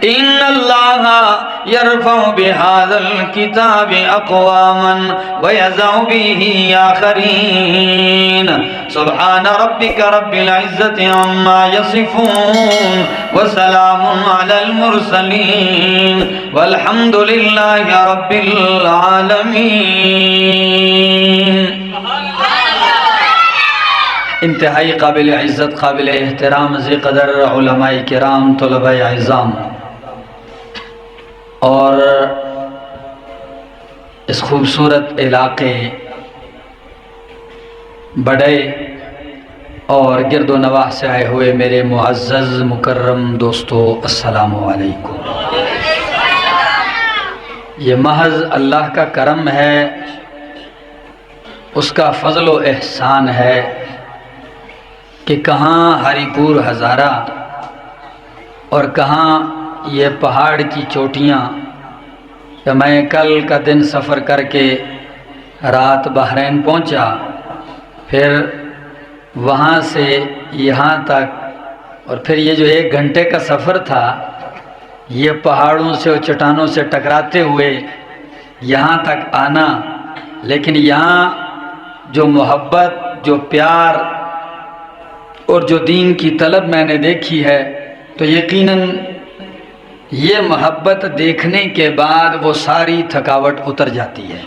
ان اللہ یرفع بہذا الکتاب اقواما ویضع به آخرین سبحان ربک رب العزة عما یصفون وسلام علی المرسلین والحمد للہ رب العالمین۔ انتہائی قابل عزت، قابل احترام ذی قدر علماء کرام، طلباء اعظام، اور اس خوبصورت علاقے بڑے اور گرد و نواح سے آئے ہوئے میرے معزز مکرم دوستو، السلام علیکم۔ یہ محض اللہ کا کرم ہے، اس کا فضل و احسان ہے کہ کہاں ہری پور ہزارہ اور کہاں یہ پہاڑ کی چوٹیاں، کہ میں کل کا دن سفر کر کے رات بحرین پہنچا، پھر وہاں سے یہاں تک، اور پھر یہ جو 1 گھنٹے کا سفر تھا یہ پہاڑوں سے اور چٹانوں سے ٹکراتے ہوئے یہاں تک آنا، لیکن یہاں جو محبت، جو پیار اور جو دین کی طلب میں نے دیکھی ہے، تو یقیناً یہ محبت دیکھنے کے بعد وہ ساری تھکاوٹ اتر جاتی ہے۔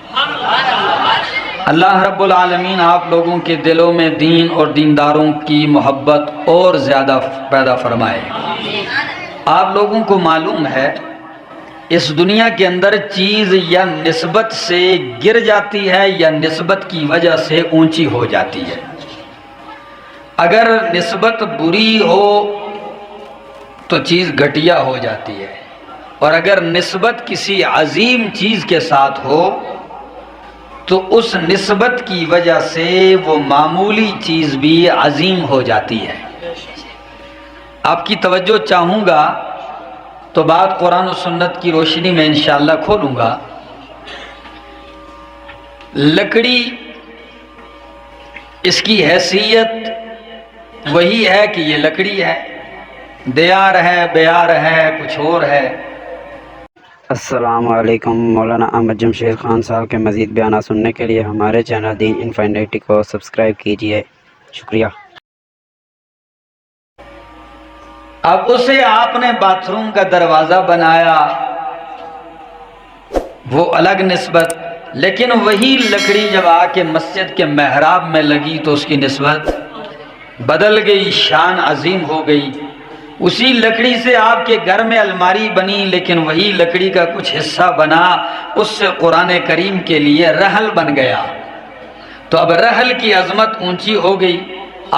اللہ رب العالمین آپ لوگوں کے دلوں میں دین اور دینداروں کی محبت اور زیادہ پیدا فرمائے۔ آپ لوگوں کو معلوم ہے اس دنیا کے اندر چیز یا نسبت سے گر جاتی ہے یا نسبت کی وجہ سے اونچی ہو جاتی ہے۔ اگر نسبت بری ہو تو چیز گھٹیا ہو جاتی ہے، اور اگر نسبت کسی عظیم چیز کے ساتھ ہو تو اس نسبت کی وجہ سے وہ معمولی چیز بھی عظیم ہو جاتی ہے۔ آپ کی توجہ چاہوں گا تو بات قرآن و سنت کی روشنی میں انشاءاللہ کھولوں گا۔ لکڑی، اس کی حیثیت وہی ہے کہ یہ لکڑی ہے، دیار ہے، بیار ہے، کچھ اور ہے۔ السلام علیکم۔ مولانا احمد جمشید خان صاحب کے مزید بیانات سننے کے لیے ہمارے چینل دین انفینٹی کو سبسکرائب کیجیے، شکریہ۔ اب اسے آپ نے باتھ روم کا دروازہ بنایا، وہ الگ نسبت، لیکن وہی لکڑی جب آ کے مسجد کے محراب میں لگی تو اس کی نسبت بدل گئی، شان عظیم ہو گئی۔ اسی لکڑی سے آپ کے گھر میں الماری بنی، لیکن وہی لکڑی کا کچھ حصہ بنا، اس سے قرآن کریم کے لیے رحل بن گیا، تو اب رحل کی عظمت اونچی ہو گئی۔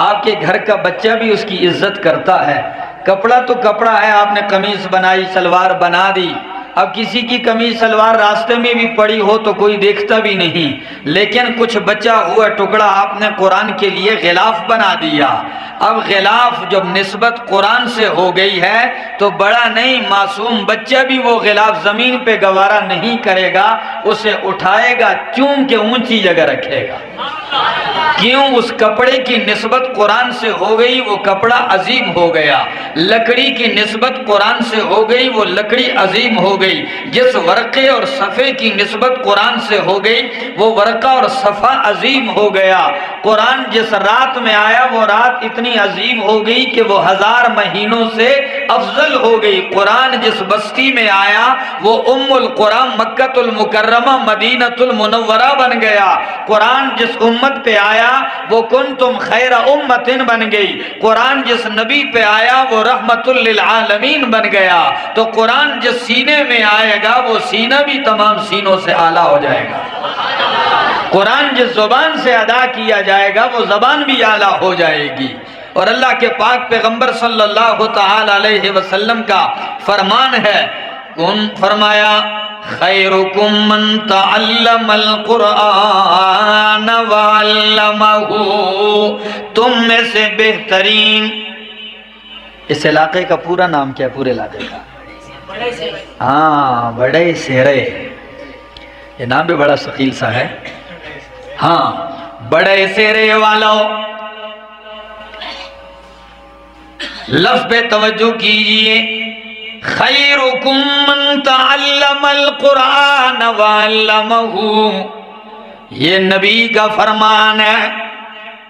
آپ کے گھر کا بچہ بھی اس کی عزت کرتا ہے۔ کپڑا تو کپڑا ہے، آپ نے قمیص بنائی، سلوار بنا دی، اب کسی کی قمیص سلوار راستے میں بھی پڑی ہو تو کوئی دیکھتا بھی نہیں، لیکن کچھ بچا ہوا ٹکڑا آپ نے قرآن کے لیے غلاف بنا دیا۔ اب غلاف جب نسبت قرآن سے ہو گئی ہے تو بڑا نہیں، معصوم بچہ بھی وہ غلاف زمین پہ گوارا نہیں کرے گا، اسے اٹھائے گا، چون کے اونچی جگہ رکھے گا۔ کیوں؟ اس کپڑے کی نسبت قرآن سے ہو گئی، وہ کپڑا عظیم ہو گیا۔ لکڑی کی نسبت قرآن سے ہو گئی، وہ لکڑی عظیم ہو گئی۔ جس ورقے اور صفحے کی نسبت قرآن سے ہو گئی، وہ ورقہ اور صفحہ عظیم ہو گیا۔ قرآن جس رات میں آیا وہ رات اتنی عظیم ہو گئی کہ وہ 1000 مہینوں سے افضل ہو گئی۔ قرآن جس بستی میں آیا وہ ام القرآن مکہ المکرمہ مدینہ المنورہ بن گیا۔ قرآن جس امت پہ آیا وہ کنتم خیر امت بن گئی۔ قرآن جس نبی پہ آیا وہ رحمت للعالمین بن گیا۔ تو قرآن جس سینے میں آئے گا وہ سینہ بھی تمام سینوں سے اعلیٰ ہو جائے گا۔ قرآن جس زبان سے ادا کیا جائے گا وہ زبان بھی اعلیٰ ہو جائے گی۔ اور اللہ کے پاک پیغمبر صلی اللہ تعالی علیہ وسلم کا فرمان ہے، فرمایا خیرکم من تعلم القرآن وعلمہ، تم میں سے بہترین، اس علاقے کا پورا نام کیا ہے؟ پورے علاقے کا ہاں، بڑے سیرے، یہ نام بھی بڑا ثقیل سا ہے۔ ہاں، بڑے سیرے والوں، لفظ پہ توجہ کیجئے، خیرکم من تعلم القرآن وعلمہ، یہ نبی کا فرمان ہے۔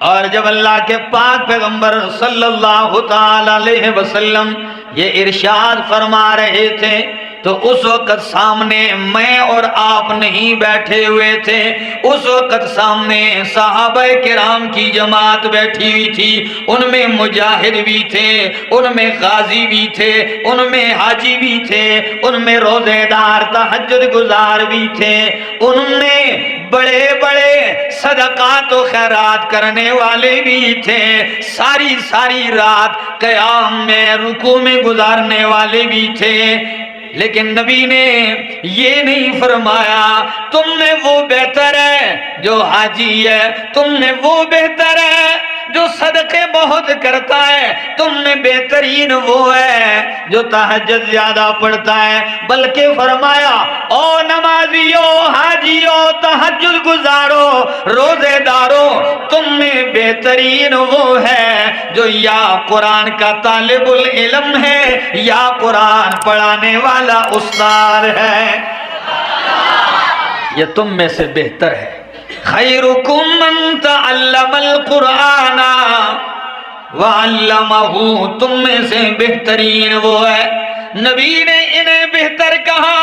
اور جب اللہ کے پاک پیغمبر صلی اللہ تعالی علیہ وسلم یہ ارشاد فرما رہے تھے تو اس وقت سامنے میں اور آپ نہیں بیٹھے ہوئے تھے، اس وقت سامنے صحابہ کرام کی جماعت بیٹھی ہوئی تھی، ان میں مجاہد بھی تھے، ان میں غازی بھی تھے، ان میں حاجی بھی تھے، ان میں روزے دار تہجد گزار بھی تھے، ان میں بڑے بڑے صدقات و خیرات کرنے والے بھی تھے، ساری رات قیام میں رکوع میں گزارنے والے بھی تھے۔ لیکن نبی نے یہ نہیں فرمایا تم میں وہ بہتر ہے جو حاجی ہے، تم میں وہ بہتر ہے جو صدقے بہت کرتا ہے، تم میں بہترین وہ ہے جو تہجد زیادہ پڑھتا ہے، بلکہ فرمایا او نمازیو، حاجیو، تہجد گزارو، روزے دارو، تم میں بہترین وہ ہے جو یا قرآن کا طالب العلم ہے یا قرآن پڑھانے والا استاد ہے، یہ تم میں سے بہتر ہے۔ خیرکم من تعلم القرآن وعلمہ، تم میں سے بہترین وہ ہے۔ نبی نے انہیں بہتر کہا،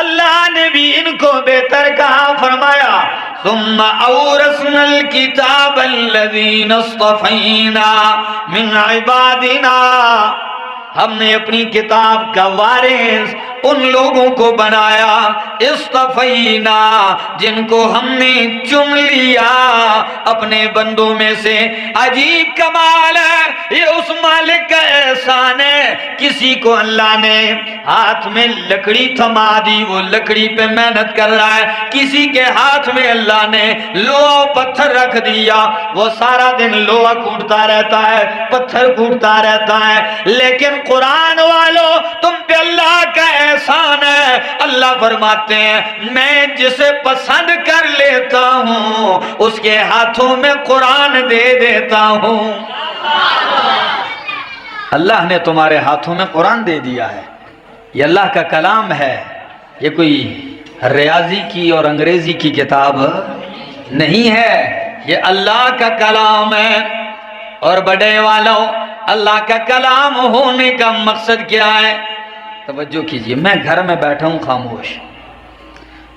اللہ نے بھی ان کو بہتر کہا، فرمایا ثم اورثنا الکتاب الذین اصطفینا من عبادنا، ہم نے اپنی کتاب کا وارث ان لوگوں کو بنایا، اصطفینا، جن کو ہم نے چن لیا اپنے بندوں میں سے۔ عجیب کمال ہے، یہ اس مالک کا احسان ہے، کسی کو اللہ نے ہاتھ میں لکڑی تھما دی، وہ لکڑی پہ محنت کر رہا ہے، کسی کے ہاتھ میں اللہ نے لوہا و پتھر رکھ دیا، وہ سارا دن لوہا کوٹتا رہتا ہے، پتھر کوٹتا رہتا ہے، لیکن قرآن والو تم پہ اللہ کا احسان ہے، اللہ فرماتے ہیں میں جسے پسند کر لیتا ہوں اس کے ہاتھوں میں قرآن دے دیتا ہوں۔ اللہ نے تمہارے ہاتھوں میں قرآن دے دیا ہے، یہ اللہ کا کلام ہے، یہ کوئی ریاضی کی اور انگریزی کی کتاب نہیں ہے، یہ اللہ کا کلام ہے۔ اور بڑے والوں، اللہ کا کلام ہونے کا مقصد کیا ہے؟ توجہ کیجئے، میں گھر میں بیٹھا ہوں خاموش،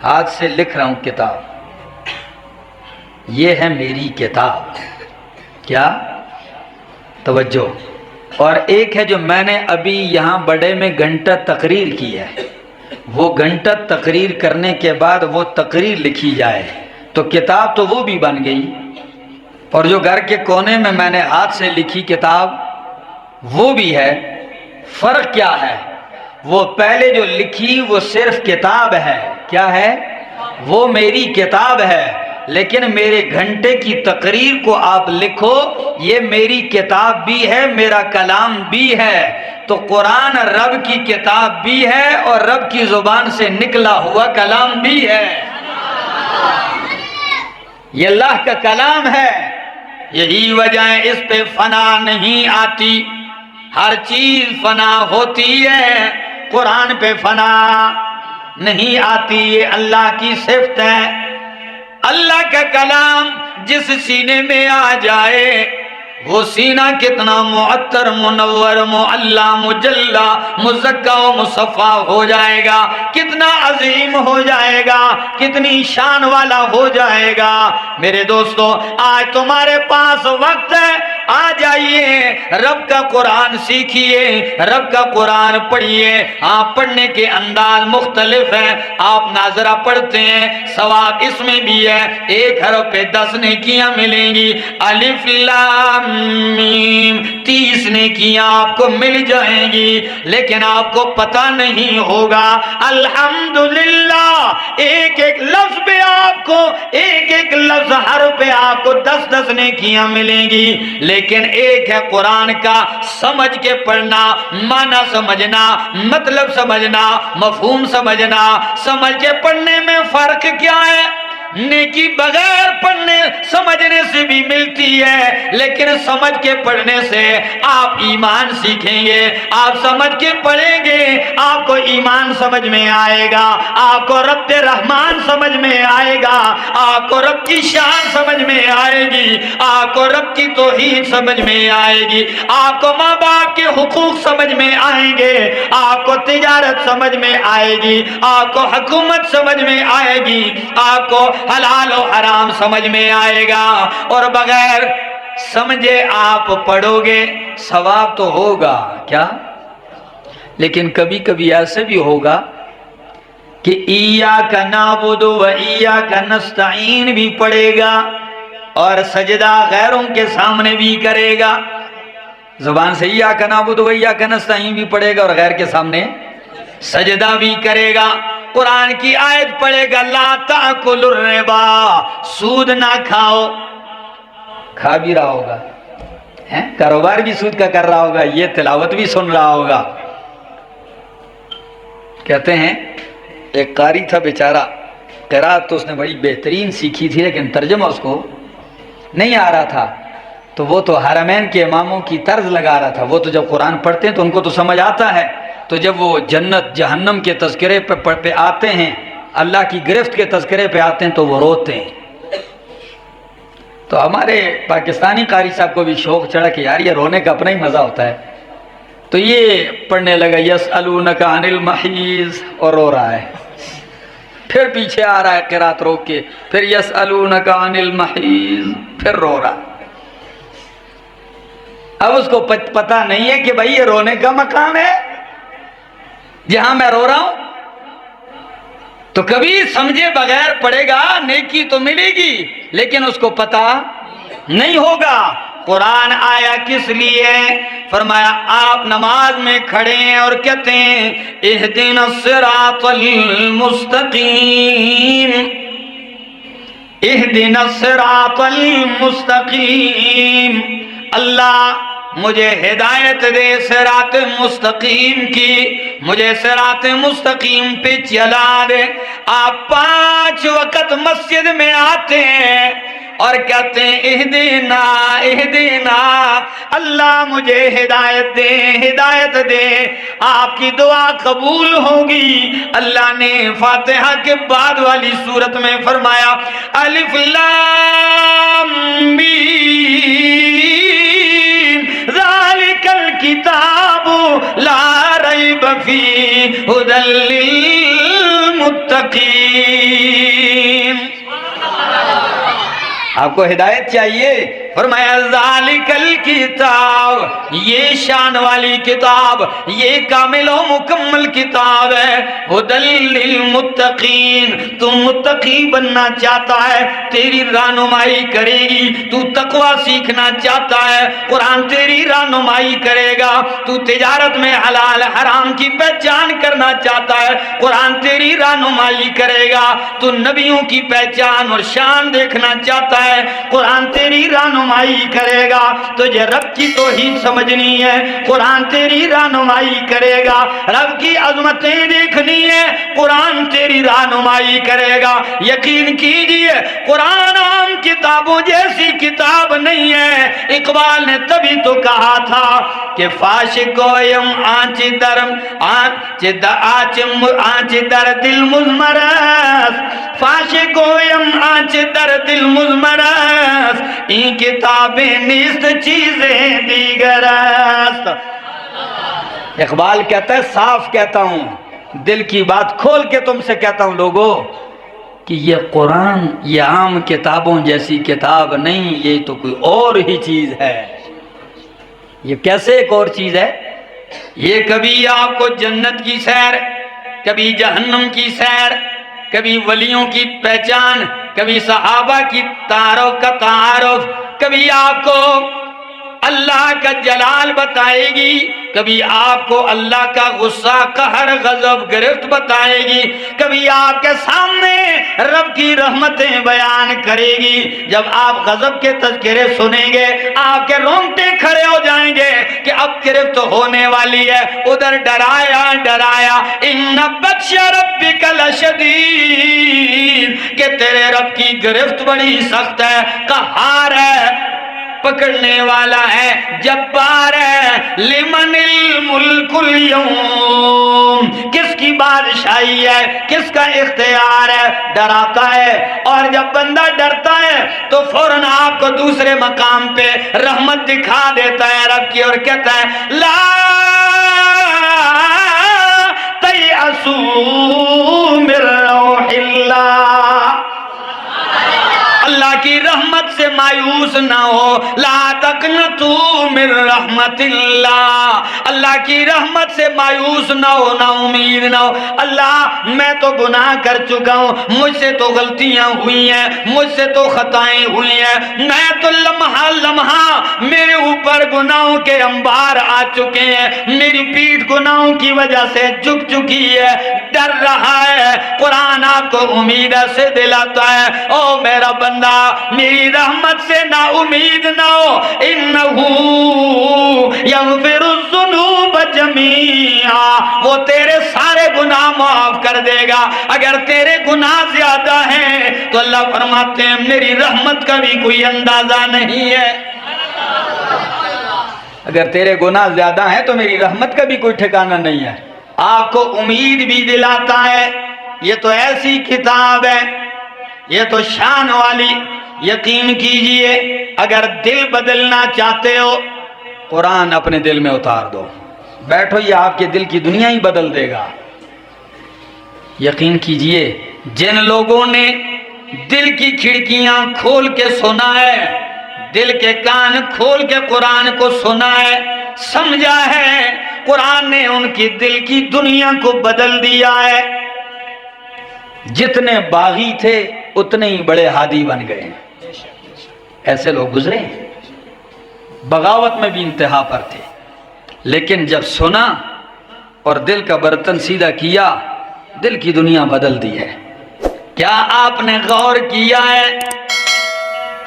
ہاتھ سے لکھ رہا ہوں کتاب، یہ ہے میری کتاب، کیا؟ توجہ۔ اور ایک ہے جو میں نے ابھی یہاں بڑے میں گھنٹہ تقریر کی ہے، وہ گھنٹہ تقریر کرنے کے بعد وہ تقریر لکھی جائے تو کتاب تو وہ بھی بن گئی، اور جو گھر کے کونے میں نے ہاتھ سے لکھی کتاب وہ بھی ہے۔ فرق کیا ہے؟ وہ پہلے جو لکھی وہ صرف کتاب ہے، کیا ہے؟ وہ میری کتاب ہے، لیکن میرے گھنٹے کی تقریر کو آپ لکھو، یہ میری کتاب بھی ہے، میرا کلام بھی ہے۔ تو قرآن رب کی کتاب بھی ہے اور رب کی زبان سے نکلا ہوا کلام بھی ہے، یہ اللہ کا کلام ہے۔ یہی وجہ ہے اس پہ فنا نہیں آتی، ہر چیز فنا ہوتی ہے، قرآن پہ فنا نہیں آتی، یہ اللہ کی صفت ہے۔ اللہ کا کلام جس سینے میں آ جائے وہ سینہ کتنا معطر، منور، معلا، مجلا، مزکا و مصفا ہو جائے گا، کتنا عظیم ہو جائے گا، کتنی شان والا ہو جائے گا۔ میرے دوستو، آج تمہارے پاس وقت ہے، آ جائیے، رب کا قرآن سیکھیے، رب کا قرآن پڑھیے۔ آپ پڑھنے کے انداز مختلف ہیں، آپ ناظرہ پڑھتے ہیں، ثواب اس میں بھی ہے، ایک حرف پہ 10 نیکیاں ملیں گی، الف لام میم 30 نیکیاں آپ کو مل جائیں گی، لیکن آپ کو پتہ نہیں ہوگا الحمدللہ ایک ایک لفظ پہ آپ کو، ایک ایک لفظ حرف پہ آپ کو 10 نیکیاں ملیں گی، لیکن ایک ہے قرآن کا سمجھ کے پڑھنا، معنی سمجھنا، مطلب سمجھنا، مفہوم سمجھنا۔ سمجھ کے پڑھنے میں فرق کیا ہے؟ نیکی بغیر پڑھنے سمجھنے سے بھی ملتی ہے، لیکن سمجھ کے پڑھنے سے آپ ایمان سیکھیں گے، آپ سمجھ کے پڑھیں گے، آپ کو ایمان سمجھ میں آئے گا، آپ کو رب رحمان سمجھ میں آئے گا، آپ کو رب کی شان سمجھ میں آئے گی، آپ کو رب کی توحید سمجھ میں آئے گی، آپ کو ماں باپ کے حقوق سمجھ میں آئیں گے، آپ کو تجارت سمجھ میں آئے گی، آپ کو حکومت سمجھ میں آئے گی، آپ کو حلال و حرام سمجھ میں آئے گا۔ اور بغیر سمجھے آپ پڑھو گے، ثواب تو ہوگا کیا، لیکن کبھی کبھی ایسے بھی ہوگا کہ ایاک نعبد و ایاک نستعین بھی پڑھے گا اور سجدہ غیروں کے سامنے بھی کرے گا، زبان سے ایاک نعبد و ایاک نستعین بھی پڑھے گا اور غیر کے سامنے سجدہ بھی کرے گا۔ قرآن کی آیت پڑھے گا لا تأکلوا الربا، سود نہ کھاؤ، کھا بھی رہا ہوگا، کاروبار بھی سود کا کر رہا ہوگا، یہ تلاوت بھی سن رہا ہوگا۔ کہتے ہیں ایک قاری تھا بیچارہ، قرات تو اس نے بڑی بہترین سیکھی تھی لیکن ترجمہ اس کو نہیں آ رہا تھا، تو وہ تو حرمین کے اماموں کی طرز لگا رہا تھا۔ وہ تو جب قرآن پڑھتے ہیں تو ان کو تو سمجھ آتا ہے، تو جب وہ جنت جہنم کے تذکرے پہ آتے ہیں، اللہ کی گرفت کے تذکرے پہ آتے ہیں تو وہ روتے ہیں۔ تو ہمارے پاکستانی قاری صاحب کو بھی شوق چڑھا کہ یار یہ رونے کا اپنا ہی مزہ ہوتا ہے، تو یہ پڑھنے لگا یسألونک عن المحیض اور رو رہا ہے، پھر پیچھے آ رہا ہے قرات روک کے، پھر یسألونک عن المحیض، پھر رو رہا۔ اب اس کو پتہ نہیں ہے کہ بھائی یہ رونے کا مقام ہے جہاں میں رو رہا ہوں، تو کبھی سمجھے بغیر پڑھے گا، نیکی تو ملے گی لیکن اس کو پتہ نہیں ہوگا۔ قرآن آیا کس لیے؟ فرمایا آپ نماز میں کھڑے ہیں اور کہتے ہیں اہدنا الصراط المستقیم، اہدنا الصراط المستقیم، اللہ مجھے ہدایت دے صراط مستقیم کی، مجھے صراط مستقیم پہ چلا دے۔ آپ 5 وقت مسجد میں آتے ہیں اور کہتے ہیں اہدنا اہدنا، اللہ مجھے ہدایت دے ہدایت دے، آپ کی دعا قبول ہوگی۔ اللہ نے فاتحہ کے بعد والی سورت میں فرمایا الف لام میم ذالک الکتاب لا ریب فیہ ھدی للمتقین۔ آپ کو ہدایت چاہیے، فرمایا ذالک الکتاب، یہ شان والی کتاب، یہ کامل و مکمل کتاب ہے، ھدی للمتقین۔ تم متقی بننا چاہتا ہے، تیری رہنمائی کرے گی۔ تو تقوی سیکھنا چاہتا ہے، قرآن تیری رہنمائی کرے گا۔ تو تجارت میں حلال حرام کی پہچان کرنا چاہتا ہے، قرآن تیری رہنمائی کرے گا۔ تو نبیوں کی پہچان اور شان دیکھنا چاہتا ہے، قرآن تیری رہنمائی کرے گا۔ تجھے رب کی توحید سمجھنی ہے، قرآن تیری رہنمائی کرے گا۔ رب کی عظمتیں دیکھنی ہے، قرآن تیری رہنمائی کرے گا۔ یقین کیجئے قرآن عام کتابوں جیسی کتاب نہیں ہے۔ اقبال نے تبھی تو کہا تھا کہ فاش گویم آنچ درم آنچ در دل مزمرس، فاش گویم آنچ در دل مزمرس، این کتابیں نیست چیزیں دیگر است۔ اقبال کہتا ہے صاف کہتا ہوں، دل کی بات کھول کے تم سے کہتا ہوں لوگوں کہ یہ قرآن یہ عام کتابوں جیسی کتاب نہیں، یہ تو کوئی اور ہی چیز ہے۔ یہ کیسے ایک اور چیز ہے؟ یہ کبھی آپ کو جنت کی سیر، کبھی جہنم کی سیر، کبھی ولیوں کی پہچان، کبھی صحابہ کی تعارف کا تعارف، کبھی آپ کو اللہ کا جلال بتائے گی، کبھی آپ کو اللہ کا غصہ، قہر، غضب، گرفت بتائے گی، کبھی آپ کے سامنے رب کی رحمتیں بیان کرے گی۔ جب آپ غضب کے تذکرے سنیں گے آپ کے رونگٹے کھڑے ہو جائیں گے کہ اب گرفت ہونے والی ہے۔ ادھر ڈرایا ڈرایا، ان بطش ربک لشدید، کہ تیرے رب کی گرفت بڑی سخت ہے، قہار ہے، پکڑنے والا ہے، جبار ہے۔ لمن الملک اليوم، کس کی بادشاہی ہے، کس کا اختیار ہے؟ ڈراتا ہے، اور جب بندہ ڈرتا ہے تو فوراً آپ کو دوسرے مقام پہ رحمت دکھا دیتا ہے رب کی، اور کہتا ہے لا تیأسوا من روح اللہ، اللہ کی رحمت سے مایوس نہ ہو، لا تقنطوا من رحمت اللہ، اللہ کی رحمت سے مایوس نہ ہو، نہ امید نہ ہو۔ اللہ میں تو گناہ کر چکا ہوں، مجھ سے تو غلطیاں ہوئی ہیں، مجھ سے تو خطائیں ہوئی ہیں، میں تو لمحہ لمحہ میرے اوپر گناہوں کے انبار آ چکے ہیں، میری پیٹھ گناہوں کی وجہ سے جھک چکی ہے، ڈر رہا ہے۔ قرآن آپ کو امید سے دلاتا ہے، او میرا بندہ میری رحمت سے نا امید نہ ہو، انہو یغفر الذنوب جمیعا، وہ تیرے سارے گناہ معاف کر دے گا۔ اگر تیرے گناہ زیادہ ہیں تو اللہ فرماتے ہیں میری رحمت کا بھی کوئی اندازہ نہیں ہے۔ اگر تیرے گناہ زیادہ ہیں تو میری رحمت کا بھی کوئی ٹھکانہ نہیں ہے۔ آپ کو امید بھی دلاتا ہے، یہ تو ایسی کتاب ہے، یہ تو شان والی، یقین کیجئے اگر دل بدلنا چاہتے ہو قرآن اپنے دل میں اتار دو، بیٹھو، یہ آپ کے دل کی دنیا ہی بدل دے گا۔ یقین کیجئے جن لوگوں نے دل کی کھڑکیاں کھول کے سنا ہے، دل کے کان کھول کے قرآن کو سنا ہے، سمجھا ہے، قرآن نے ان کی دل کی دنیا کو بدل دیا ہے۔ جتنے باغی تھے اتنے ہی بڑے ہادی بن گئے، ایسے لوگ گزرے، بغاوت میں بھی انتہا پر تھے، لیکن جب سنا اور دل کا برتن سیدھا کیا، دل کی دنیا بدل دی ہے۔ کیا آپ نے غور کیا ہے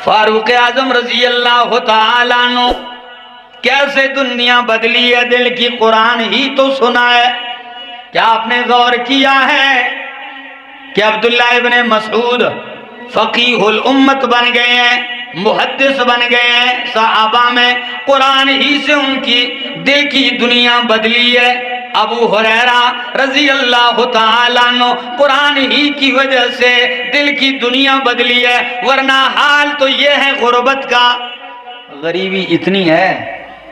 فاروق اعظم رضی اللہ تعالیٰ عنہ کیسے دنیا بدلی ہے؟ دل کی قرآن ہی تو سنا ہے۔ کیا آپ نے غور کیا ہے کہ عبداللہ ابن مسعود فقیہ الامت بن گئے ہیں، محدث بن گئے ہیں، صحابہ میں قرآن ہی سے ان کی دل کی دنیا بدلی ہے۔ ابو ہریرہ رضی اللہ تعالیٰ عنہ قرآن ہی کی وجہ سے دل کی دنیا بدلی ہے، ورنہ حال تو یہ ہے غربت کا۔ غریبی اتنی ہے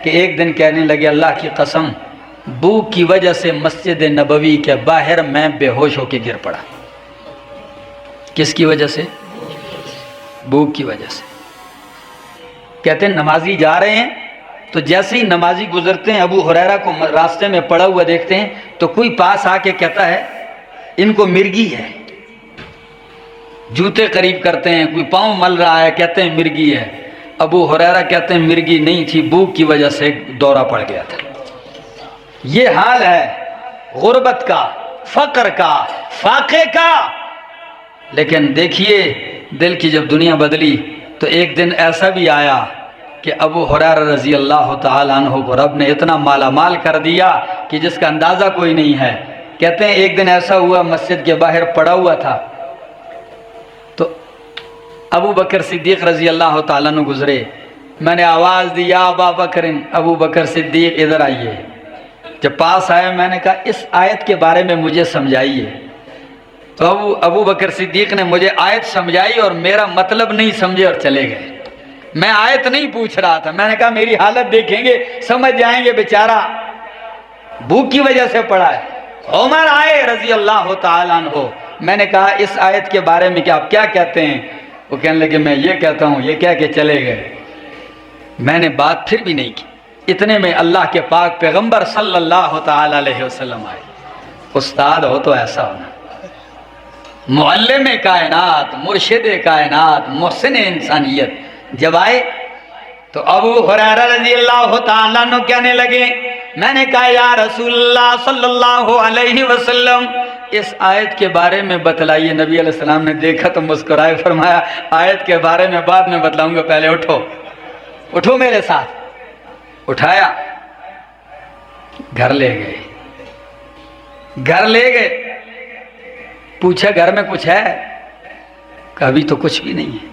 کہ ایک دن کہنے لگے اللہ کی قسم بھوک کی وجہ سے مسجد نبوی کے باہر میں بے ہوش ہو کے گر پڑا۔ کس کی وجہ سے؟ بھوک کی وجہ سے۔ کہتے ہیں نمازی جا رہے ہیں تو جیسے ہی نمازی گزرتے ہیں ابو ہریرہ کو راستے میں پڑا ہوا دیکھتے ہیں تو کوئی پاس آ کے کہتا ہے ان کو مرگی ہے، جوتے قریب کرتے ہیں، کوئی پاؤں مل رہا ہے، کہتے ہیں مرگی ہے۔ ابو ہریرہ کہتے ہیں مرگی نہیں تھی، بھوک کی وجہ سے دورہ پڑ گیا تھا۔ یہ حال ہے غربت کا، فقر کا، فاقے کا۔ لیکن دیکھیے دل کی جب دنیا بدلی تو ایک دن ایسا بھی آیا کہ ابو ہریرہ رضی اللہ تعالیٰ عنہ کو رب نے اتنا مالا مال کر دیا کہ جس کا اندازہ کوئی نہیں ہے۔ کہتے ہیں ایک دن ایسا ہوا مسجد کے باہر پڑا ہوا تھا تو ابو بکر صدیق رضی اللہ تعالیٰ عنہ گزرے، میں نے آواز دی یا ابا بکر، ابو بکر صدیق ادھر آئیے۔ جب پاس آئے میں نے کہا اس آیت کے بارے میں مجھے سمجھائیے، تو ابو بکر صدیق نے مجھے آیت سمجھائی اور میرا مطلب نہیں سمجھے اور چلے گئے۔ میں آیت نہیں پوچھ رہا تھا، میں نے کہا میری حالت دیکھیں گے سمجھ جائیں گے بیچارہ بھوک کی وجہ سے پڑا ہے۔ عمر آئے رضی اللہ تعالیٰ عنہ، میں نے کہا اس آیت کے بارے میں کہ آپ کیا کہتے ہیں؟ وہ کہنے لگے میں یہ کہتا ہوں، یہ کہہ کے چلے گئے۔ میں نے بات پھر بھی نہیں کی، اتنے میں اللہ کے پاک پیغمبر صلی اللہ تعالیٰ علیہ وسلم آئے۔ استاد ہو تو ایسا ہونا، معلم کائنات، مرشد کائنات، محسن انسانیت۔ جب آئے تو ابو ہریرہ رضی اللہ تعالیٰ عنہ کہنے لگے، میں نے کہا یا رسول اللہ صلی اللہ علیہ وسلم اس آیت کے بارے میں بتلائیے۔ نبی علیہ السلام نے دیکھا تو مسکرائے، فرمایا آیت کے بارے میں بعد میں بتلاؤں گا، پہلے اٹھو، اٹھو میرے ساتھ۔ اٹھایا، گھر لے گئے، گھر لے گئے، پوچھا گھر میں کچھ ہے؟ کبھی تو کچھ بھی نہیں ہے،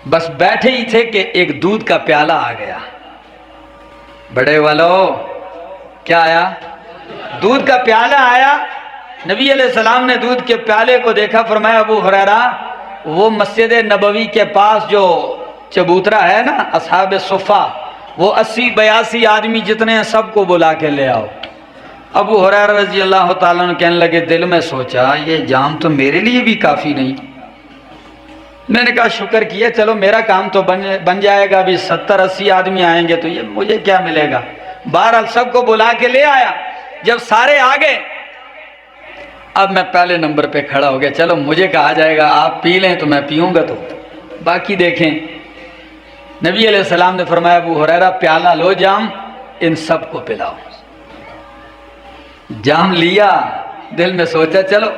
بس بیٹھے ہی تھے کہ ایک دودھ کا پیالہ آ گیا۔ بڑے والو کیا آیا؟ دودھ کا پیالہ آیا۔ نبی علیہ السلام نے دودھ کے پیالے کو دیکھا، فرمایا ابو ہریرہ وہ مسجد نبوی کے پاس جو چبوترا ہے نا اصحاب صفہ، وہ 80-82 آدمی جتنے ہیں سب کو بلا کے لے آؤ۔ ابو ہریرہ رضی اللہ تعالیٰ عنہ کہنے لگے، دل میں سوچا یہ جام تو میرے لیے بھی کافی نہیں۔ میں نے کہا شکر کیا، چلو میرا کام تو بن جائے گا، ابھی 70-80 آدمی آئیں گے تو یہ مجھے کیا ملے گا۔ بہرحال سب کو بلا کے لے آیا۔ جب سارے آ گئے، اب میں پہلے نمبر پہ کھڑا ہو گیا، چلو مجھے کہا جائے گا آپ پی لیں تو میں پیوں گا، تو باقی دیکھیں۔ نبی علیہ السلام نے فرمایا ابو ہریرہ پیالہ لو جام، ان سب کو پلاؤ۔ جام لیا، دل میں سوچا چلو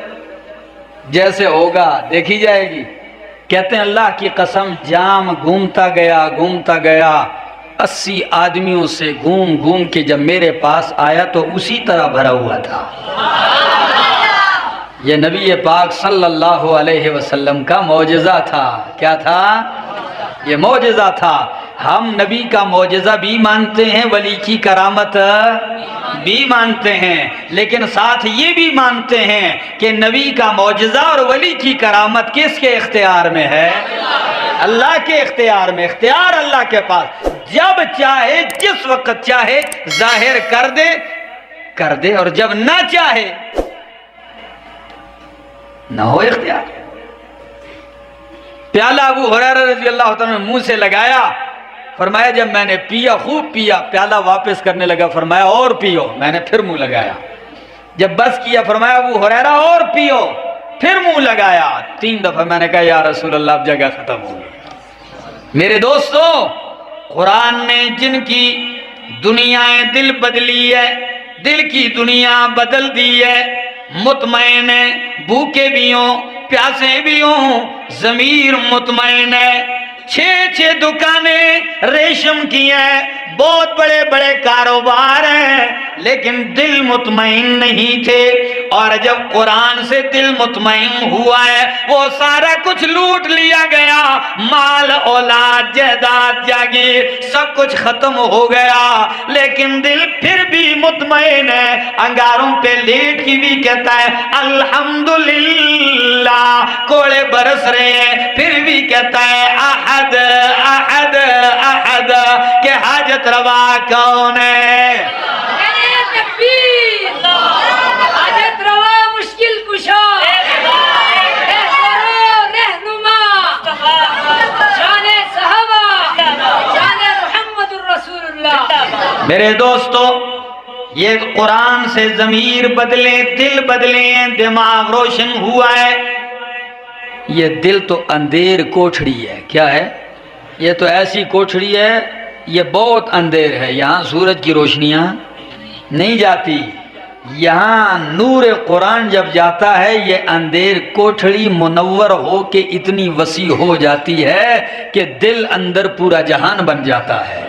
جیسے ہوگا دیکھی جائے گی۔ کہتے ہیں اللہ کی قسم جام گھومتا گیا گھومتا گیا، 80 آدمیوں سے گھوم گھوم کے جب میرے پاس آیا تو اسی طرح بھرا ہوا تھا۔ یہ نبی پاک صلی اللہ علیہ وسلم کا معجزہ تھا۔ کیا تھا؟ یہ معجزہ تھا۔ ہم نبی کا معجزہ بھی مانتے ہیں، ولی کی کرامت بھی مانتے ہیں، لیکن ساتھ یہ بھی مانتے ہیں کہ نبی کا معجزہ اور ولی کی کرامت کس کے اختیار میں ہے؟ اللہ کے اختیار میں۔ اختیار اللہ کے پاس، جب چاہے جس وقت چاہے ظاہر کر دے اور جب نہ چاہے نہ ہو اختیار۔ پیالہ ابو ہریرہ رضی اللہ تعالیٰ نے منہ سے لگایا، فرمایا جب میں نے پیا خوب پیا، پیالہ واپس کرنے لگا، فرمایا اور پیو، میں نے پھر منہ لگایا۔ جب بس کیا فرمایا ابو ہریرہ اور پیو، پھر منہ لگایا۔ 3 دفعہ میں نے کہا یا رسول اللہ اب جگہ ختم ہو گئی۔ میرے دوستو، قرآن نے جن کی دنیا دل بدلی ہے، دل کی دنیا بدل دی ہے، مطمئن ہے، بھوکے بھی ہوں پیاسے بھی ہوں، ضمیر مطمئن ہے۔ 6 دکانیں ریشم کی ہیں، بہت بڑے بڑے کاروبار ہیں، لیکن دل مطمئن نہیں تھے۔ اور جب قرآن سے دل مطمئن ہوا ہے، وہ سارا کچھ لوٹ لیا گیا، مال اولاد جائیداد جاگیر سب کچھ ختم ہو گیا، لیکن دل پھر بھی مطمئن ہے۔ انگاروں پہ لیٹ کی بھی کہتا ہے الحمدللہ، کوڑے برس رہے ہیں پھر بھی کہتا ہے احد احد احد، کہ حاجت روا کون ہے؟ حاجت روا مشکل کشا، رہنما، شان صحابہ، شان محمد الرسول اللہ۔ میرے دوستو، یہ قرآن سے ضمیر بدلے، دل بدلے ہیں، دماغ روشن ہوا ہے۔ یہ دل تو اندھیر کوٹھڑی ہے۔ کیا ہے؟ یہ تو ایسی کوٹھڑی ہے، یہ بہت اندھیر ہے، یہاں سورج کی روشنیاں نہیں جاتی۔ یہاں نور قرآن جب جاتا ہے، یہ اندھیر کوٹھڑی منور ہو کے اتنی وسیع ہو جاتی ہے کہ دل اندر پورا جہان بن جاتا ہے۔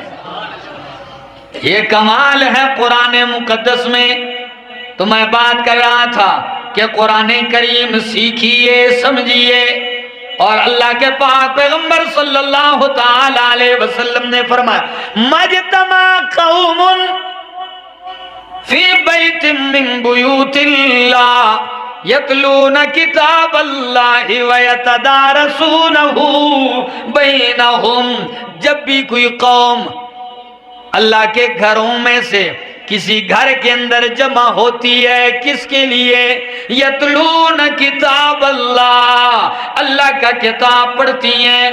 یہ کمال ہے قرآن مقدس میں۔ تو میں بات کر رہا تھا کہ قرآن کریم سیکھیے، سمجھیے، اور اللہ کے پاک پیغمبر صلی اللہ تعالی علیہ وسلم نے فرمایا مجتمع قوم فی بیت من بیوت اللہ یتلون کتاب اللہ ویتدارسونہ بینہم، جب بھی کوئی قوم اللہ کے گھروں میں سے کسی گھر کے اندر جمع ہوتی ہے، کس کے لیے؟ یتلون کتاب اللہ، اللہ کا کتاب پڑھتی ہیں،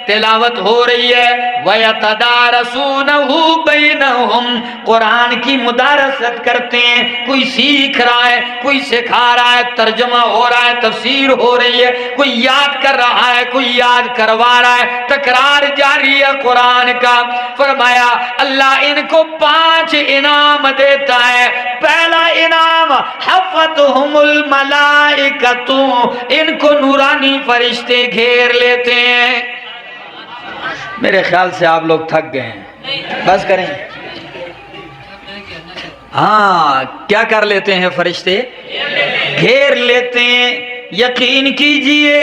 تلاوت ہو رہی ہے وَيَتَدَارَسُونَهُ بَيْنَهُمْ، قرآن کی مدارست کرتے ہیں، کوئی سیکھ رہا ہے، کوئی سکھا رہا ہے، ترجمہ ہو رہا ہے، تفسیر ہو رہی ہے، کوئی یاد کر رہا ہے، کوئی یاد کروا رہا ہے، تکرار جاری ہے قرآن کا۔ فرمایا اللہ ان کو 5 انعام دیتا ہے۔ پہلا انعام حفتہم الملائکۃ، ان کو نورانی فرشتے گھیر لیتے ہیں۔ میرے خیال سے آپ لوگ تھک گئے ہیں، بس کریں۔ ہاں کیا کر لیتے ہیں فرشتے؟ گھیر لیتے ہیں۔ یقین کیجئے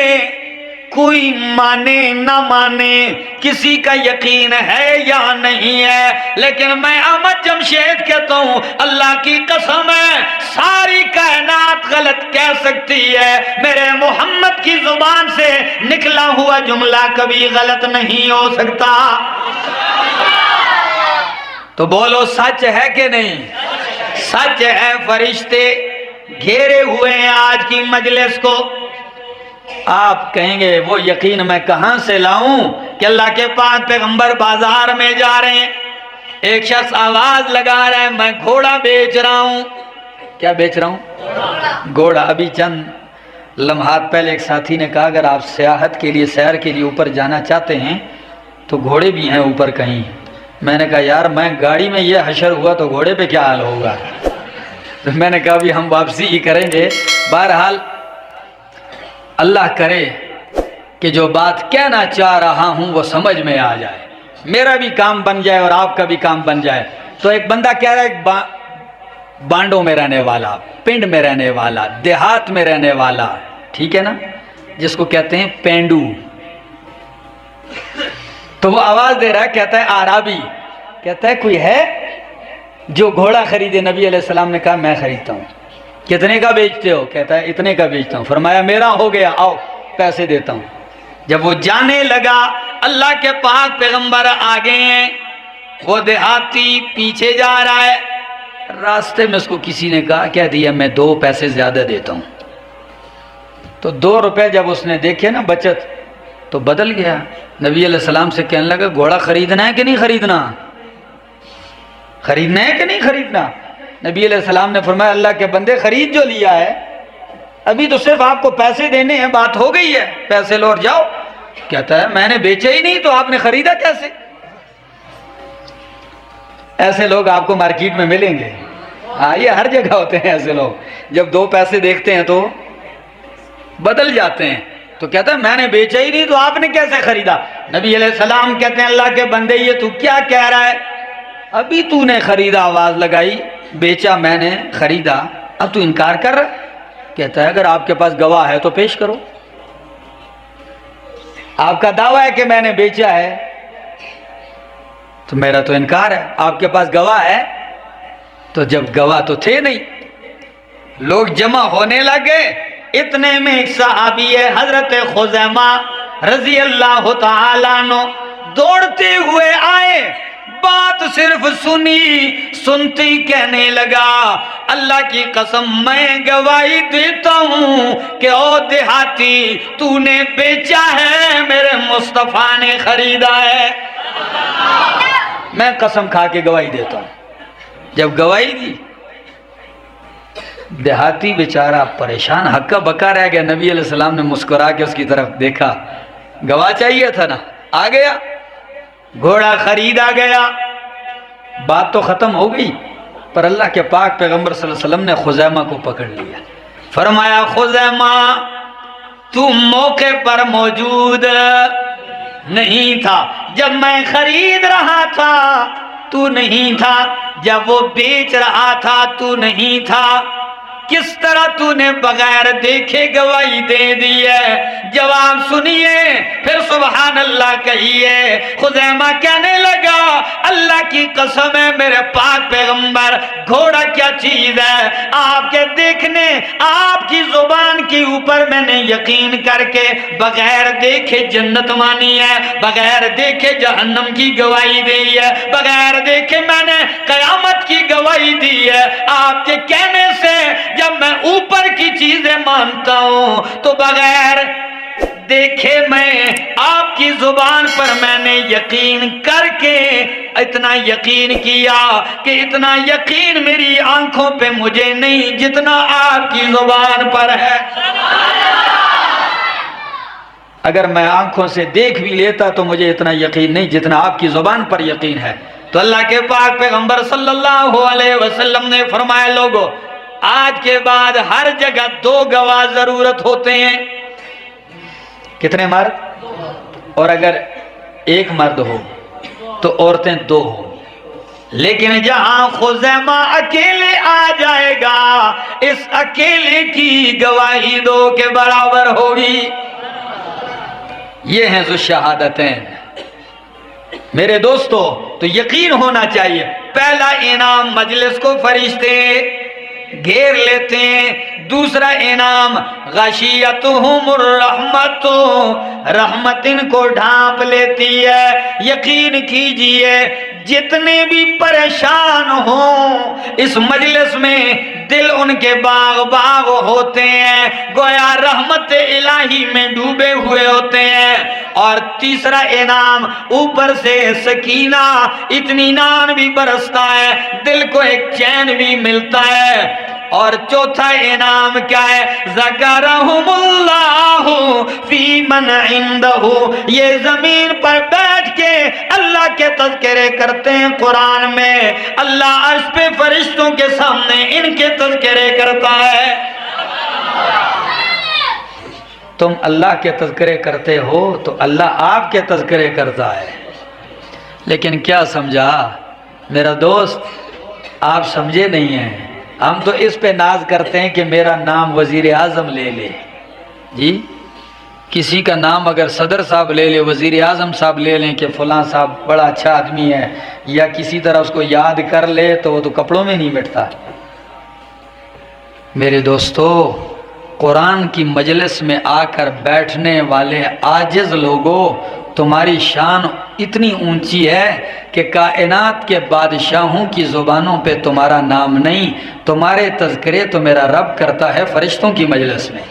کوئی مانے نہ مانے، کسی کا یقین ہے یا نہیں ہے، لیکن میں احمد جمشید کہتا ہوں اللہ کی قسم ہے ساری کائنات غلط کہہ سکتی ہے، میرے محمد کی زبان سے نکلا ہوا جملہ کبھی غلط نہیں ہو سکتا۔ تو بولو سچ ہے کہ نہیں؟ سچ ہے، فرشتے گھیرے ہوئے ہیں آج کی مجلس کو۔ آپ کہیں گے وہ یقین میں کہاں سے لاؤں کہ اللہ کے پاک پیغمبر بازار میں جا رہے ہیں، ایک شخص آواز لگا رہا ہے میں گھوڑا بیچ رہا ہوں۔ کیا بیچ رہا ہوں؟ گھوڑا۔ ابھی چند لمحات پہلے ایک ساتھی نے کہا اگر آپ سیاحت کے لیے، سیر کے لیے اوپر جانا چاہتے ہیں تو گھوڑے بھی ہیں اوپر کہیں۔ میں نے کہا یار میں گاڑی میں یہ حشر ہوا تو گھوڑے پہ کیا حال ہوگا؟ تو میں نے کہا بھی ہم واپسی ہی کریں گے۔ بہرحال اللہ کرے کہ جو بات کہنا چاہ رہا ہوں وہ سمجھ میں آ جائے، میرا بھی کام بن جائے اور آپ کا بھی کام بن جائے۔ تو ایک بندہ کہہ رہا ہے بانڈوں میں رہنے والا، پنڈ میں رہنے والا، دیہات میں رہنے والا، ٹھیک ہے نا، جس کو کہتے ہیں پینڈو۔ تو وہ آواز دے رہا ہے، کہتا ہے آرابی، کہتا ہے کوئی ہے جو گھوڑا خریدے؟ نبی علیہ السلام نے کہا میں خریدتا ہوں۔ کتنے کا بیچتے ہو؟ کہتا ہے اتنے کا بیچتا ہوں۔ فرمایا میرا ہو گیا، آؤ پیسے دیتا ہوں۔ جب وہ جانے لگا اللہ کے پاک پیغمبر آگے ہیں، وہ دیہاتی پیچھے جا رہا ہے، راستے میں اس کو کسی نے کہہ دیا میں 2 پیسے زیادہ دیتا ہوں۔ تو 2 روپے جب اس نے دیکھے نا بچت تو بدل گیا، نبی علیہ السلام سے کہنے لگا گھوڑا خریدنا ہے کہ نہیں خریدنا؟ خریدنا ہے کہ نہیں خریدنا؟ نبی علیہ السلام نے فرمایا اللہ کے بندے خرید جو لیا ہے، ابھی تو صرف آپ کو پیسے دینے ہیں، بات ہو گئی ہے، پیسے لوٹ جاؤ۔ کہتا ہے میں نے بیچا ہی نہیں تو آپ نے خریدا کیسے؟ ایسے لوگ آپ کو مارکیٹ میں ملیں گے، ہاں یہ ہر جگہ ہوتے ہیں ایسے لوگ، جب 2 پیسے دیکھتے ہیں تو بدل جاتے ہیں۔ تو کہتا ہے میں نے بیچا ہی نہیں تو آپ نے کیسے خریدا؟ نبی علیہ السلام کہتے ہیں اللہ کے بندے یہ تو کیا کہہ رہا ہے؟ ابھی تو نے خریدا، آواز لگائی، بیچا میں نے، خریدا، اب تو انکار کر رہا ہے؟ کہتا ہے اگر آپ کے پاس گواہ ہے تو پیش کرو۔ آپ کا دعویٰ ہے کہ میں نے بیچا ہے تو میرا تو انکار ہے، آپ کے پاس گواہ ہے؟ تو جب گواہ تو تھے نہیں، لوگ جمع ہونے لگے۔ اتنے میں ایک صحابی ہے حضرت خزیمہ رضی اللہ تعالیٰ عنہ، دوڑتے ہوئے آئے، بات صرف سنتی کہنے لگا اللہ کی قسم میں گواہی دیتا ہوں کہ او دیہاتی تو نے بیچا ہے، میرے مصطفیٰ نے خریدا ہے۔ میں قسم کھا کے گواہی دیتا ہوں۔ جب گواہی دی دیہاتی بیچارہ پریشان ہکا بکا رہ گیا، نبی علیہ السلام نے مسکرا کے اس کی طرف دیکھا، گواہ چاہیے تھا نا، آ گیا، گھوڑا خریدا گیا، بات تو ختم ہو گئی۔ پر اللہ کے پاک پیغمبر صلی اللہ علیہ وسلم نے خزیمہ کو پکڑ لیا، فرمایا خزیمہ تو موقع پر موجود نہیں تھا، جب میں خرید رہا تھا تو نہیں تھا، جب وہ بیچ رہا تھا تو نہیں تھا، کس طرح تو نے بغیر دیکھے گواہی دے دی ہے؟ جواب سنیے پھر سبحان اللہ کہیے۔ خزیمہ کہنے لگا اللہ کی قسم ہے میرے پاک پیغمبر، گھوڑا کیا چیز ہے، آپ کے دیکھنے، آپ کی زبان کے اوپر میں نے یقین کر کے بغیر دیکھے جنت مانی ہے، بغیر دیکھے جہنم کی گواہی دی ہے، بغیر دیکھے میں نے قیامت کی گواہی دی ہے۔ آپ کے کہنے سے جب میں اوپر کی چیزیں مانتا ہوں تو بغیر دیکھے میں آپ کی زبان پر میں نے یقین کر کے اتنا یقین کیا کہ اتنا یقین میری آنکھوں پہ مجھے نہیں جتنا آپ کی زبان پر ہے۔ اگر میں آنکھوں سے دیکھ بھی لیتا تو مجھے اتنا یقین نہیں جتنا آپ کی زبان پر یقین ہے۔ تو اللہ کے پاک پیغمبر صلی اللہ علیہ وسلم نے فرمایا لوگو آج کے بعد ہر جگہ 2 گواہ ضرورت ہوتے ہیں۔ کتنے مرد؟ اور اگر 1 مرد ہو تو عورتیں 2 ہوں، لیکن جہاں خزیمہ اکیلے آ جائے گا اس اکیلے کی گواہی 2 کے برابر ہوگی۔ یہ ہیں ذو الشہادتین۔ میرے دوستو تو یقین ہونا چاہیے۔ پہلا انعام مجلس کو فرشتے گھیر لیتے ہیں، دوسرا انعام غشیتہم الرحمت، رحمت ان کو ڈھانپ لیتی ہے۔ یقین کیجئے جتنے بھی پریشان ہوں اس مجلس میں دل ان کے باغ باغ ہوتے ہیں، گویا رحمت الہی میں ڈوبے ہوئے ہوتے ہیں۔ اور تیسرا انعام اوپر سے سکینہ اطمینان بھی برستا ہے، دل کو ایک چین بھی ملتا ہے۔ اور چوتھا انعام کیا ہے؟ ذکرہم اللہ فی من عندہ، یہ زمین پر بیٹھ کے اللہ کے تذکرے کرتے ہیں۔ قرآن میں اللہ عرش پہ فرشتوں کے سامنے ان کے تذکرے کرتا ہے۔ تم اللہ کے تذکرے کرتے ہو تو اللہ آپ کے تذکرے کرتا ہے، لیکن کیا سمجھا میرا دوست؟ آپ سمجھے نہیں ہیں۔ ہم تو اس پہ ناز کرتے ہیں کہ میرا نام وزیر اعظم لے لے، جی کسی کا نام اگر صدر صاحب لے لے، وزیر اعظم صاحب لے لیں کہ فلاں صاحب بڑا اچھا آدمی ہے، یا کسی طرح اس کو یاد کر لے تو وہ تو کپڑوں میں نہیں مٹتا۔ میرے دوستو قرآن کی مجلس میں آ کر بیٹھنے والے عاجز لوگوں، تمہاری شان اتنی اونچی ہے کہ کائنات کے بادشاہوں کی زبانوں پہ تمہارا نام نہیں، تمہارے تذکرے تو میرا رب کرتا ہے فرشتوں کی مجلس میں۔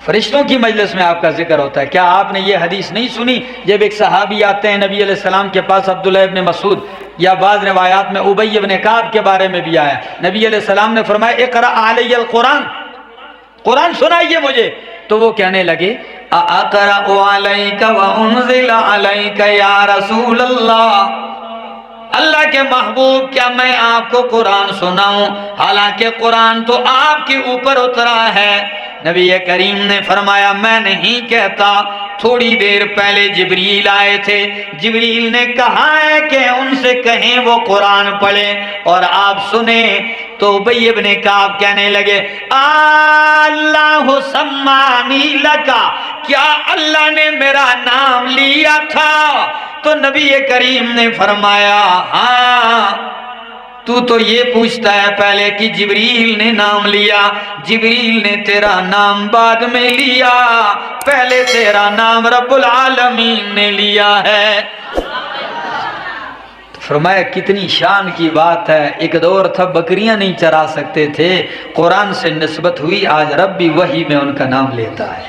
فرشتوں کی مجلس میں آپ کا ذکر ہوتا ہے۔ کیا آپ نے یہ حدیث نہیں سنی؟ جب ایک صحابی آتے ہیں نبی علیہ السلام کے پاس، عبداللہ ابن مسعود، یا بعض روایات میں ابی ابن کعب کے بارے میں بھی آیا، نبی علیہ السلام نے فرمایا اقرأ علی القرآن، قرآن سنائیے مجھے۔ تو وہ کہنے لگے اقرأ علیک وانزل علیک یا رسول اللہ، اللہ کے محبوب کیا میں آپ کو قرآن سناؤں حالانکہ قرآن تو آپ کے اوپر اترا ہے؟ نبی کریم نے فرمایا میں نہیں کہتا، تھوڑی دیر پہلے جبریل آئے تھے، جبریل نے کہا ہے کہ ان سے کہیں وہ قرآن پڑھیں اور آپ سنیں۔ تو ابی ابن کعب کہنے لگے اللہ سمانی لکا، کیا اللہ نے میرا نام لیا تھا؟ تو نبی کریم نے فرمایا ہاں، تو یہ پوچھتا ہے پہلے کہ جبریل نے نام لیا، جبریل نے تیرا نام بعد میں لیا، پہلے تیرا نام رب العالمین نے لیا ہے۔ فرمایا کتنی شان کی بات ہے۔ ایک دور تھا بکریاں نہیں چرا سکتے تھے، قرآن سے نسبت ہوئی، آج رب بھی وحی میں ان کا نام لیتا ہے۔